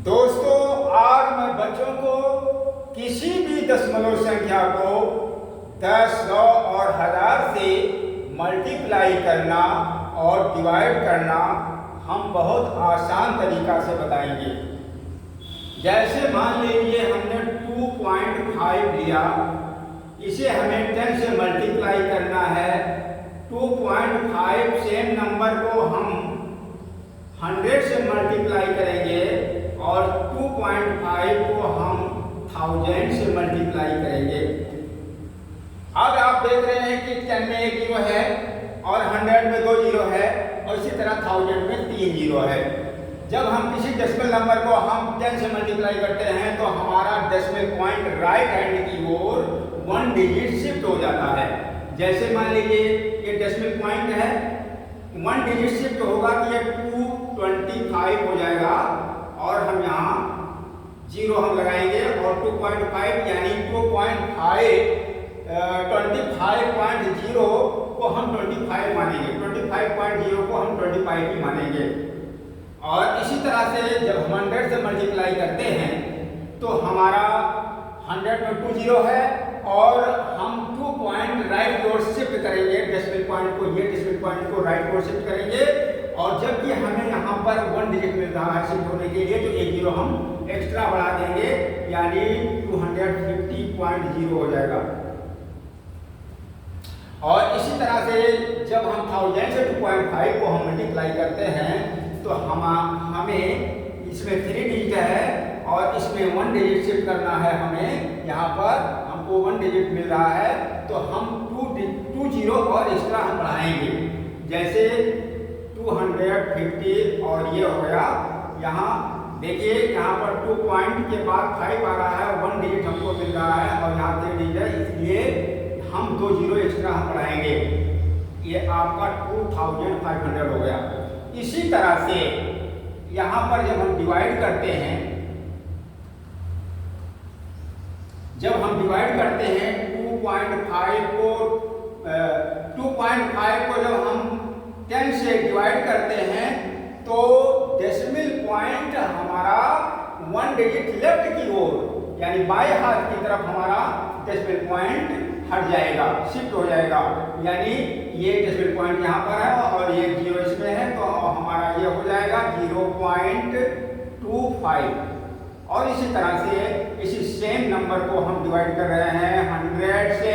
दोस्तों, आज मैं बच्चों को किसी भी दशमलव संख्या को 10, 100 और 1000 से मल्टीप्लाई करना और डिवाइड करना हम बहुत आसान तरीका से बताएंगे। जैसे मान लीजिए हमने 2.5 लिया, इसे हमें 10 से मल्टीप्लाई करना है। 2.5 सेम नंबर को हम 100 से मल्टीप्लाई करेंगे और 2.5 को हम 1000 से मल्टीप्लाई करेंगे। अब आप देख रहे हैं कि 10 में 1 जीरो है और 100 में 2 जीरो है और इसी तरह 1000 में 3 जीरो है। जब हम किसी डेसिमल नंबर को हम 10 से मल्टीप्लाई करते हैं तो हमारा डेसिमल पॉइंट राइट हैंड की ओर 1 डिजिट शिफ्ट हो जाता है। जैसे मान लीजिए ये डेसिमल पॉइंट है, 1 डिजिट शिफ्ट होगा तो ये 225 हो जाएगा और हम यहाँ जीरो हम लगाएंगे और 2.5 यानी 25.0 को हम 25 मानेंगे, 25.0 को हम 25 ही मानेंगे। और इसी तरह से जब हम 100 से मल्टीप्लाई करते हैं तो हमारा 100 में 2 जीरो है और हम 2 पॉइंट राइट की ओर शिफ्ट करेंगे, डेसिमल पॉइंट को, ये डेसिमल पॉइंट को राइट की ओर शिफ्ट करेंगे। और जबकि हमें यहाँ पर 1 डिजिट मिल रहा है शिफ्ट होने के लिए, तो 1 जीरो हम एक्स्ट्रा बढ़ा देंगे यानी 250.0 हो जाएगा। और इसी तरह से जब हम 1000 से 2.5 को हम मल्टीप्लाई करते हैं तो हमें इसमें 3 डिजिट है और इसमें 1 डिजिट शिफ्ट करना है। हमें यहाँ पर हमको 1 डिजिट मिल रहा है तो हम 2 जीरो और एक्स्ट्रा हम बढ़ाएंगे। जैसे 250 और ये हो गया। यहाँ देखिए, यहाँ पर 2 पॉइंट के बाद 5 आ रहा है, 1 डिजिट हमको मिल रहा है और यहाँ 3 डिजिट है, इसलिए हम 2 जीरो एक्स्ट्रा हम बढ़ाएंगे। ये आपका 2500 हो गया। इसी तरह से यहाँ पर जब हम डिवाइड करते हैं, जब हम डिवाइड करते हैं 2.5 को जब हम 10 से डिवाइड करते हैं तो डेसिमल पॉइंट हमारा 1 डिजिट लेफ्ट की ओर यानी बाएं हाथ की तरफ हमारा डेसिमल पॉइंट हट जाएगा, शिफ्ट हो जाएगा। यानी ये डेसिमल पॉइंट यहाँ पर है और ये जीरो इसमें है तो हमारा ये हो जाएगा 0.25। और इसी तरह से इसी सेम नंबर को हम डिवाइड कर रहे हैं 100 से,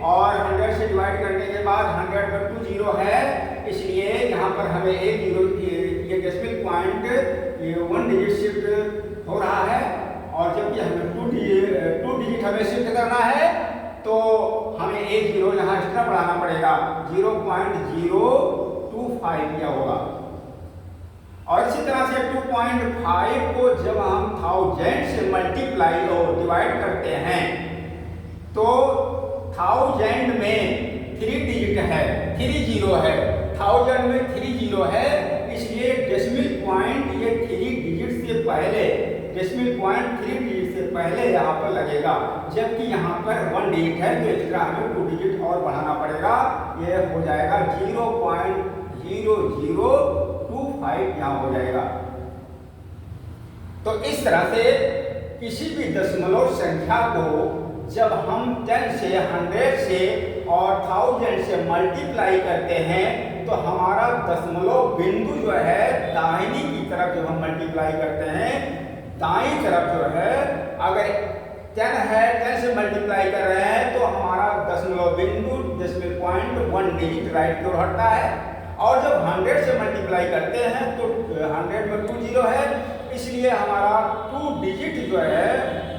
और 100 से डिवाइड करने के बाद 100 में 2 जीरो है, इसलिए यहाँ पर हमें 1 जीरो, ये डेसिमल पॉइंट ये 1 डिजिट शिफ्ट हो रहा है। और जबकि हमें 2 डिजिट हमें शिफ्ट करना है तो हमें 1 जीरो यहाँ एक्स्ट्रा बढ़ाना पड़ेगा, 0.025 किया होगा। और इसी तरह से 2.5 को जब हम 1000 से मल्टीप्लाई और डिवाइड करते हैं तो 1000 में 3 डिजिट है, 3 जीरो है, 1000 में 3 जीरो है, इसलिए डेसिमल पॉइंट ये 3 डिजिट से पहले, डेसिमल पॉइंट 3 डिजिट से पहले यहाँ पर लगेगा। जबकि यहाँ पर 1 डिजिट है तो एक्स्ट्रा हमें 2 डिजिट और बढ़ाना पड़ेगा, ये हो जाएगा 0.0025 यहाँ हो जाएगा। तो इस तरह से किसी भी दशमलव संख्या को जब हम 10 से, 100 से और 1000 से मल्टीप्लाई करते हैं तो हमारा दशमलव बिंदु जो है दाहिनी की तरफ जब हम मल्टीप्लाई करते हैं, दाईं तरफ जो है, अगर 10 है, 10 से मल्टीप्लाई कर रहे हैं तो हमारा दशमलव बिंदु, डेसिमल पॉइंट 1 डिजिट राइट की ओर हटता है। और जब 100 से मल्टीप्लाई करते हैं तो 100 में 2 जीरो है, इसलिए हमारा 2 डिजिट जो है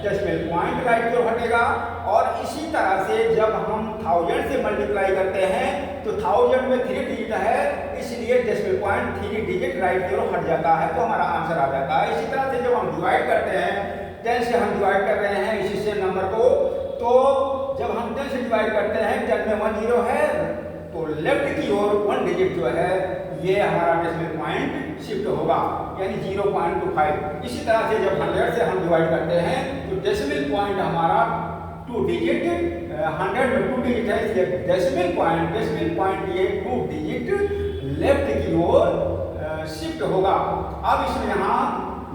डेसिमल पॉइंट राइट की ओर हटेगा। और इसी तरह से जब हम 1000 से मल्टीप्लाई करते हैं तो 1000 में 3 डिजिट है, इसलिए डेसिमल पॉइंट 3 डिजिट राइट की ओर हट जाता है तो हमारा आंसर आ जाता है। इसी तरह से जब हम डिवाइड करते हैं, 10 से हम डिवाइड कर रहे हैं इसी सेम नंबर को, तो जब हम 10 से डिवाइड करते हैं, 10 में 1 जीरो है तो लेफ्ट की ओर 1 डिजिट जो है ये हमारा डेसिमल पॉइंट शिफ्ट होगा यानी 0.25। इसी तरह से जब 100 से हम डिवाइड करते हैं तो डेसिमल पॉइंट हमारा 2 डिजिट, 100 में 2 डिजिट है, इसलिए डेसिमल पॉइंट ये 2 डिजिट लेफ्ट की ओर शिफ्ट होगा। अब इसमें यहाँ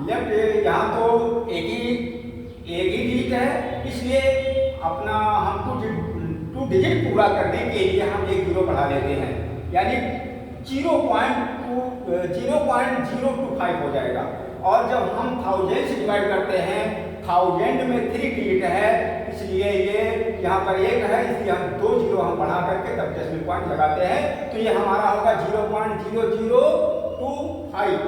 लेफ्ट यहाँ तो एक ही डिजिट है, इसलिए अपना हम टू डिजिट पूरा करने के लिए हम एक जीरो बढ़ा लेते हैं, यानी 0.025 हो जाएगा। और जब हम 1000 से डिवाइड करते हैं, 1000 में 3 डिजिट है, इसलिए ये यहाँ पर एक है, इसलिए हम 2 जीरो हम बढ़ा करके तब डेसिमल पॉइंट लगाते हैं, तो ये हमारा होगा 0.0025।